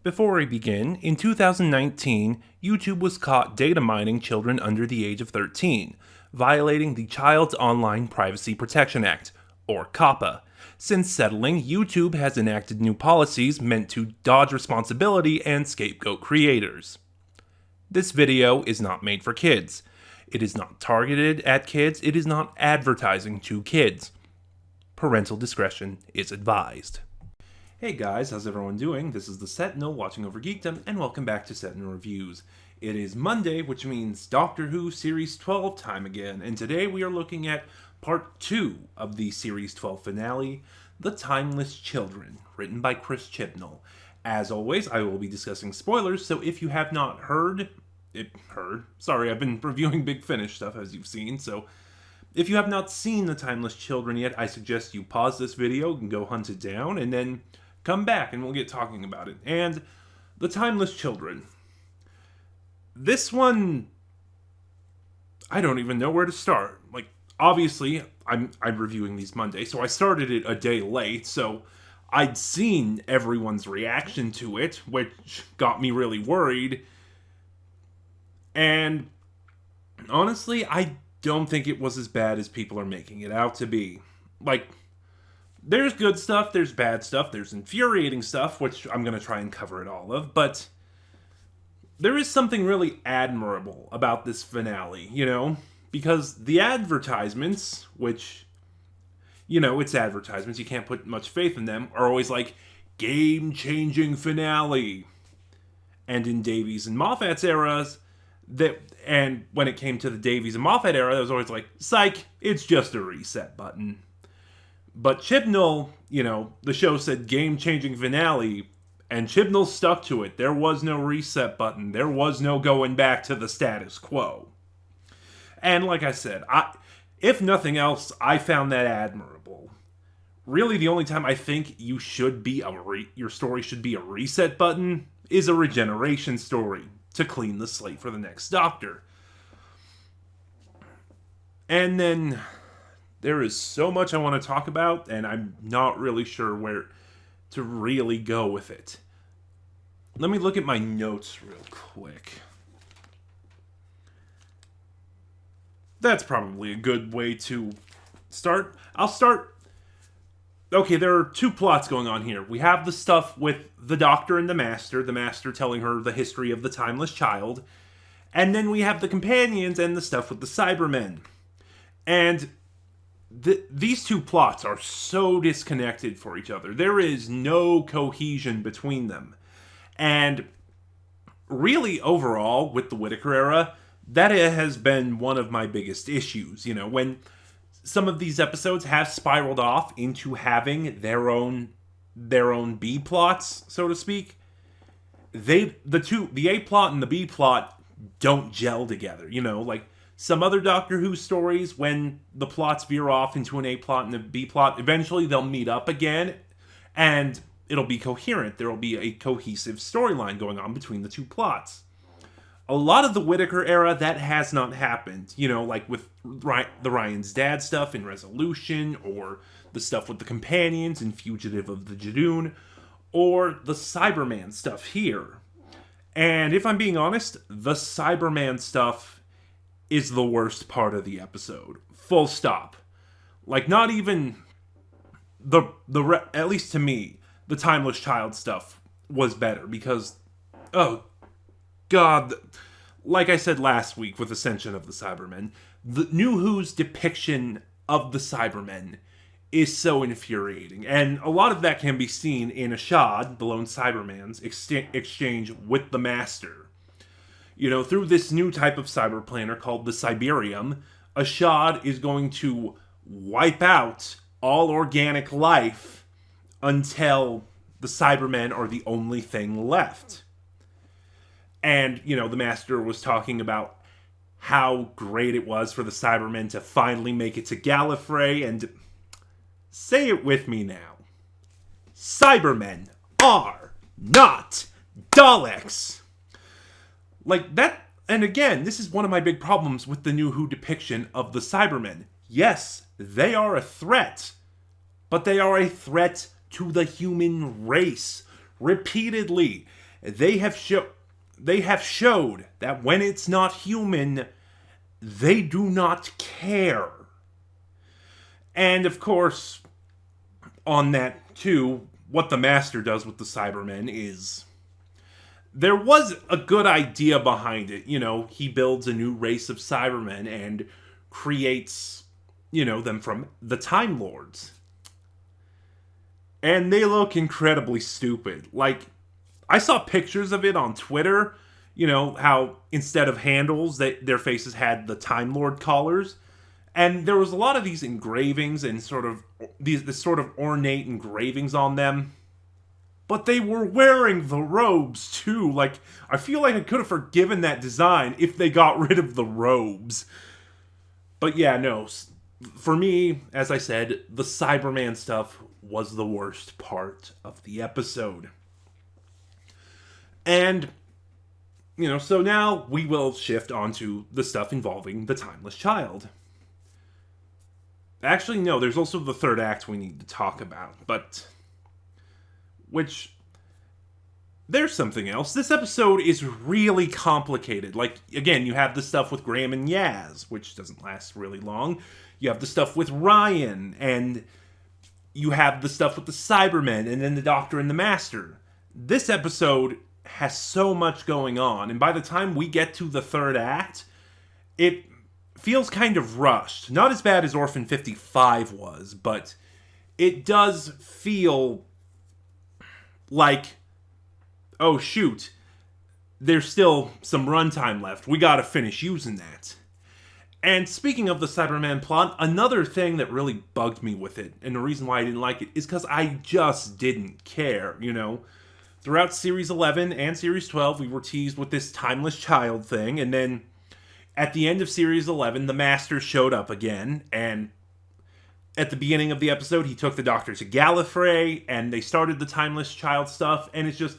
Before we begin, in 2019, YouTube was caught data mining children under the age of 13, violating the Child's Online Privacy Protection Act, or COPPA. Since settling, YouTube has enacted new policies meant to dodge responsibility and scapegoat creators. This video is not made for kids. It is not targeted at kids. It is not advertising to kids. Parental discretion is advised. Hey guys, how's everyone doing? This is the Sentinel watching over Geekdom, and welcome back to Sentinel Reviews. It is Monday, which means Doctor Who Series 12 time again, and today we are looking at Part 2 of the Series 12 finale, The Timeless Children, written by Chris Chibnall. As always, I will be discussing spoilers, so if you have not sorry, I've been reviewing Big Finish stuff as you've seen, so if you have not seen The Timeless Children yet, I suggest you pause this video and go hunt it down, and then come back and we'll get talking about it. And The Timeless Children. This one, I don't even know where to start. Like, obviously, I'm reviewing these Monday, so I started it a day late, so I'd seen everyone's reaction to it, which got me really worried. And honestly, I don't think it was as bad as people are making it out to be. Like, there's good stuff, there's bad stuff, there's infuriating stuff, which I'm going to try and cover it all of, but there is something really admirable about this finale, you know? Because the advertisements, which, you know, it's advertisements, you can't put much faith in them, are always like, game-changing finale. And in Davies and Moffat's eras, and when it came to the Davies and Moffat era, there was always like, psych, it's just a reset button. But Chibnall, you know, the show said game-changing finale, and Chibnall stuck to it. There was no reset button. There was no going back to the status quo. And like I said, if nothing else, I found that admirable. Really, the only time I think you should be your story should be a reset button is a regeneration story to clean the slate for the next Doctor. And then there is so much I want to talk about, and I'm not really sure where to really go with it. Let me look at my notes real quick. That's probably a good way to start. I'll start. Okay, there are two plots going on here. We have the stuff with the Doctor and the Master telling her the history of the Timeless Child, and then we have the companions and the stuff with the Cybermen. And these two plots are so disconnected for each other. There is no cohesion between them. And really, overall, with the Whittaker era, that has been one of my biggest issues. You know, when some of these episodes have spiraled off into having their own B plots, so to speak, the A plot and the B plot don't gel together. You know, like some other Doctor Who stories, when the plots veer off into an A plot and a B plot, eventually they'll meet up again, and it'll be coherent. There will be a cohesive storyline going on between the two plots. A lot of the Whittaker era, that has not happened. You know, like with the Ryan's Dad stuff in Resolution, or the stuff with the companions in Fugitive of the Jadoon, or the Cyberman stuff here. And if I'm being honest, the Cyberman stuff is the worst part of the episode. Full stop. Like, not even at least to me, the Timeless Child stuff was better, because, oh God, like I said last week with Ascension of the Cybermen, the New Who's depiction of the Cybermen is so infuriating. And a lot of that can be seen in Ashad, the lone Cyberman's exchange with the Master. You know, through this new type of cyberplaner called the Cyberium, Ashad is going to wipe out all organic life until the Cybermen are the only thing left. And, you know, the Master was talking about how great it was for the Cybermen to finally make it to Gallifrey, and say it with me now. Cybermen are not Daleks! Like that, and again, this is one of my big problems with the New Who depiction of the Cybermen. Yes, they are a threat, but they are a threat to the human race. Repeatedly. they have showed that when it's not human, they do not care. And of course, on that too, what the Master does with the Cybermen is, there was a good idea behind it. He builds a new race of Cybermen and creates, them from the Time Lords. And they look incredibly stupid. Like, I saw pictures of it on Twitter, how instead of handles, their faces had the Time Lord collars. And there was a lot of these engravings and this sort of ornate engravings on them. But they were wearing the robes, too. Like, I feel like I could have forgiven that design if they got rid of the robes. But yeah, no. For me, as I said, the Cyberman stuff was the worst part of the episode. And, so now we will shift onto the stuff involving the Timeless Child. Actually, no, there's also the third act we need to talk about, but... Which, there's something else. This episode is really complicated. Like, again, you have the stuff with Graham and Yaz, which doesn't last really long. You have the stuff with Ryan, and you have the stuff with the Cybermen, and then the Doctor and the Master. This episode has so much going on, and by the time we get to the third act, it feels kind of rushed. Not as bad as Orphan 55 was, but it does feel like, oh shoot, there's still some runtime left. We gotta finish using that. And speaking of the Cyberman plot, another thing that really bugged me with it, and the reason why I didn't like it, is because I just didn't care, Throughout Series 11 and Series 12, we were teased with this Timeless Child thing, and then at the end of Series 11, the Master showed up again, and at the beginning of the episode, he took the Doctor to Gallifrey, and they started the Timeless Child stuff, and it's just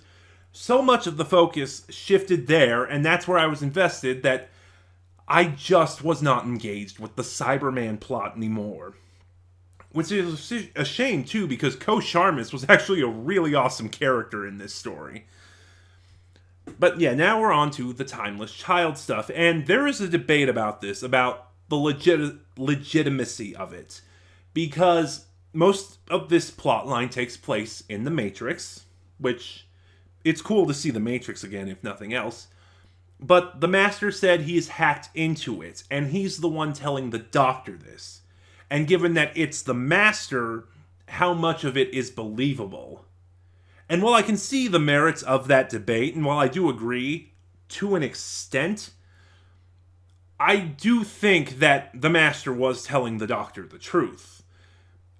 so much of the focus shifted there, and that's where I was invested, that I just was not engaged with the Cyberman plot anymore. Which is a shame, too, because Ko Sharmus was actually a really awesome character in this story. But yeah, now we're on to the Timeless Child stuff, and there is a debate about this, about the legitimacy of it. Because most of this plotline takes place in the Matrix, which it's cool to see the Matrix again, if nothing else. But the Master said he is hacked into it, and he's the one telling the Doctor this. And given that it's the Master, how much of it is believable? And while I can see the merits of that debate, and while I do agree to an extent, I do think that the Master was telling the Doctor the truth.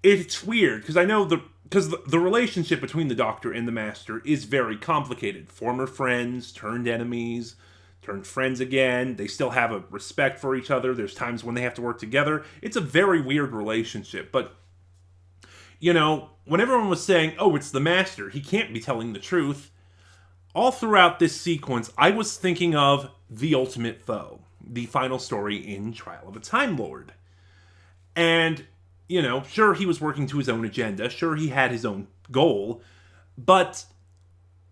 It's weird, because I know the relationship between the Doctor and the Master is very complicated. Former friends, turned enemies, turned friends again. They still have a respect for each other. There's times when they have to work together. It's a very weird relationship, but, when everyone was saying, oh, it's the Master, he can't be telling the truth, all throughout this sequence, I was thinking of The Ultimate Foe, the final story in Trial of a Time Lord. And sure, he was working to his own agenda. Sure, he had his own goal. But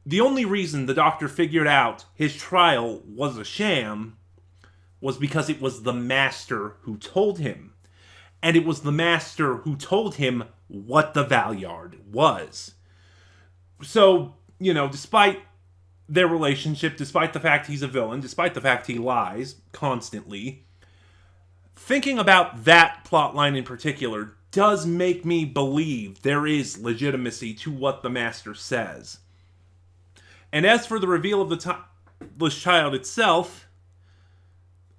the only reason the Doctor figured out his trial was a sham was because it was the Master who told him. And it was the Master who told him what the Valyard was. So, despite their relationship, despite the fact he's a villain, despite the fact he lies constantly, thinking about that plotline in particular does make me believe there is legitimacy to what the Master says. And as for the reveal of the Timeless Child itself,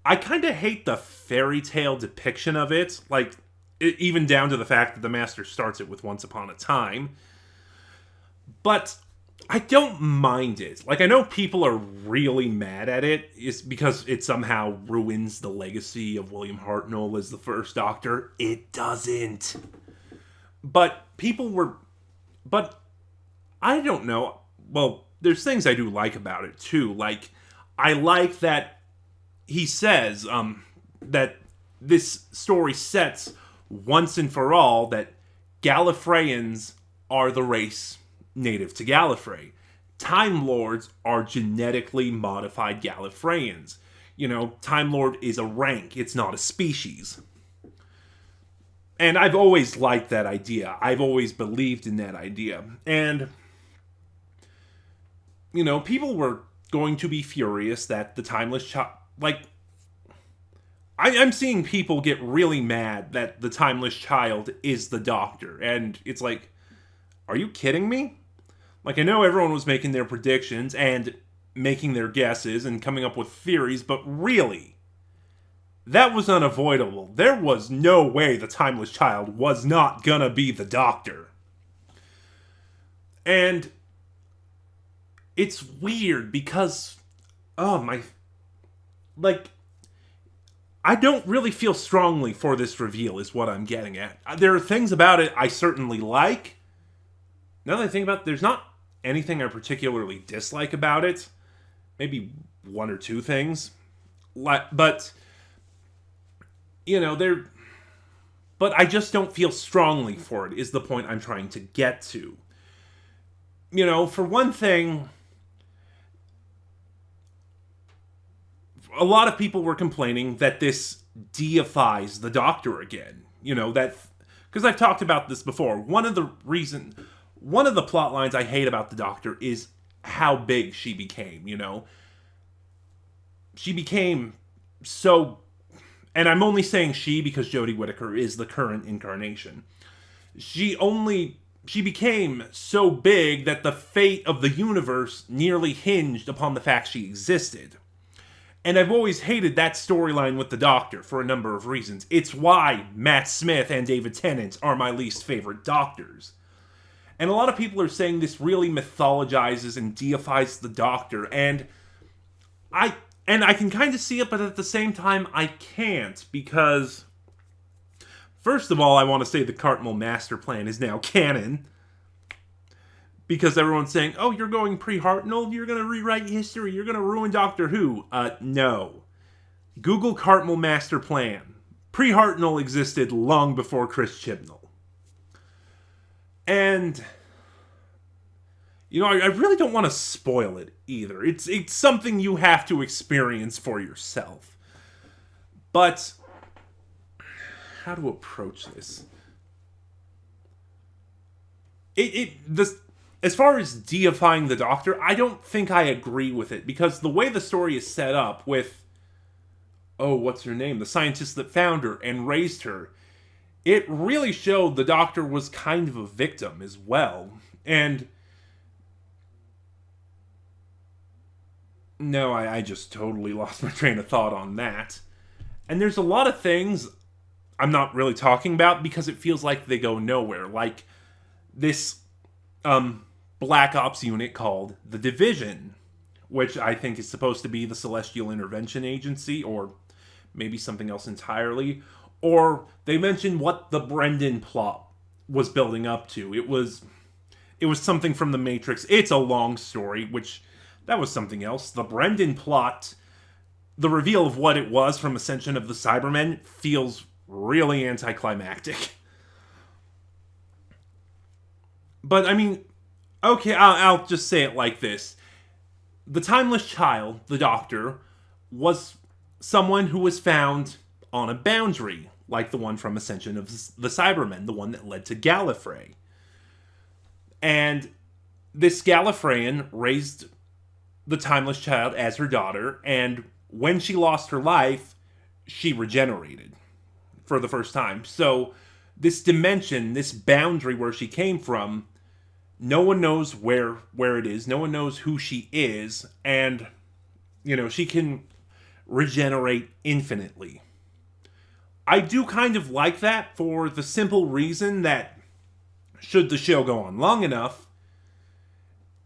I kind of hate the fairy tale depiction of it, even down to the fact that the Master starts it with Once Upon a Time. But I don't mind it. I know people are really mad at it, is because it somehow ruins the legacy of William Hartnell as the first Doctor. It doesn't. But I don't know. Well, there's things I do like about it, too. I like that he says that this story sets once and for all that Gallifreyans are the race native to Gallifrey. Time Lords are genetically modified Gallifreyans. Time Lord is a rank, it's not a species. And I've always liked that idea. I've always believed in that idea. And, people were going to be furious that the Timeless Child... I'm seeing people get really mad that the Timeless Child is the Doctor. And it's like, are you kidding me? I know everyone was making their predictions and making their guesses and coming up with theories, but really, that was unavoidable. There was no way the Timeless Child was not gonna be the Doctor. And it's weird because, I don't really feel strongly for this reveal, is what I'm getting at. There are things about it I certainly like. Now that I think about it, there's not anything I particularly dislike about it. Maybe one or two things. But, But I just don't feel strongly for it, is the point I'm trying to get to. For one thing, a lot of people were complaining that this deifies the Doctor again. Because I've talked about this before. One of the plot lines I hate about the Doctor is how big she became, She became so... And I'm only saying she because Jodie Whittaker is the current incarnation. She became so big that the fate of the universe nearly hinged upon the fact she existed. And I've always hated that storyline with the Doctor for a number of reasons. It's why Matt Smith and David Tennant are my least favorite Doctors. And a lot of people are saying this really mythologizes and deifies the Doctor, and I can kind of see it, but at the same time, I can't, because first of all, I want to say the Cartmel master plan is now canon, because everyone's saying, oh, you're going pre-Hartnell, you're going to rewrite history, you're going to ruin Doctor Who. No. Google Cartmel master plan. Pre-Hartnell existed long before Chris Chibnall. And, I really don't want to spoil it either. It's something you have to experience for yourself. But, how to approach this? As far as deifying the Doctor, I don't think I agree with it, because the way the story is set up with, what's her name? The scientist that found her and raised her, it really showed the Doctor was kind of a victim as well. And no, I just totally lost my train of thought on that. And there's a lot of things I'm not really talking about because it feels like they go nowhere. Like this Black Ops unit called the Division, which I think is supposed to be the Celestial Intervention Agency, or maybe something else entirely. Or they mentioned what the Brendan plot was building up to. It was something from The Matrix. It's a long story, which that was something else. The Brendan plot, the reveal of what it was from Ascension of the Cybermen, feels really anticlimactic. But, okay, I'll just say it like this. The Timeless Child, the Doctor, was someone who was found on a boundary, like the one from Ascension of the Cybermen, the one that led to Gallifrey. And this Gallifreyan raised the Timeless Child as her daughter, and when she lost her life, she regenerated for the first time. So this dimension, this boundary where she came from, no one knows where it is, no one knows who she is, and, she can regenerate infinitely. I do kind of like that for the simple reason that, should the show go on long enough,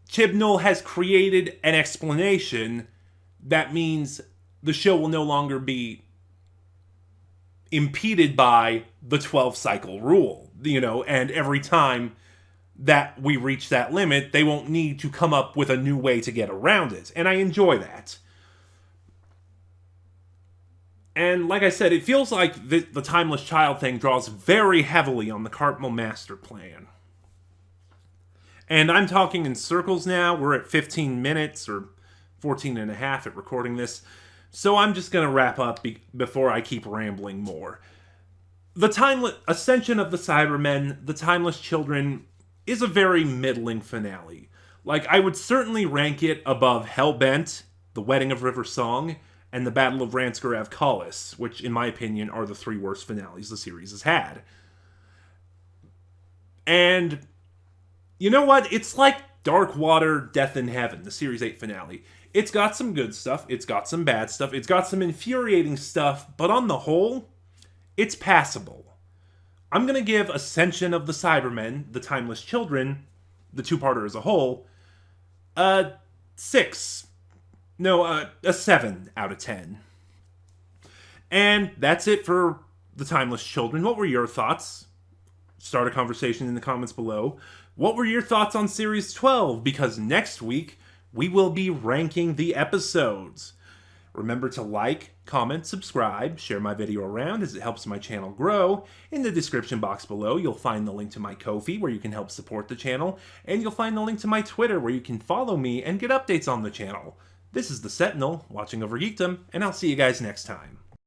Chibnall has created an explanation that means the show will no longer be impeded by the 12-cycle rule, and every time that we reach that limit, they won't need to come up with a new way to get around it, and I enjoy that. And like I said, it feels like the Timeless Child thing draws very heavily on the Cartmel master plan. And I'm talking in circles now. We're at 15 minutes or 14 and a half at recording this. So I'm just going to wrap up before I keep rambling more. The Timeless Ascension of the Cybermen, The Timeless Children, is a very middling finale. Like, I would certainly rank it above Hellbent, The Wedding of River Song, and The Battle of Ranskorav-Kalis, which, in my opinion, are the three worst finales the series has had. And you know what? It's like Dark Water, Death in Heaven, the Series 8 finale. It's got some good stuff, it's got some bad stuff, it's got some infuriating stuff, but on the whole, it's passable. I'm going to give Ascension of the Cybermen, The Timeless Children, the two-parter as a whole, a 6. No, a 7 out of 10. And that's it for The Timeless Children. What were your thoughts? Start a conversation in the comments below. What were your thoughts on Series 12? Because next week, we will be ranking the episodes. Remember to like, comment, subscribe, share my video around as it helps my channel grow. In the description box below, you'll find the link to my Ko-fi where you can help support the channel, and you'll find the link to my Twitter where you can follow me and get updates on the channel. This is the Sentinel, watching over Geekdom, and I'll see you guys next time.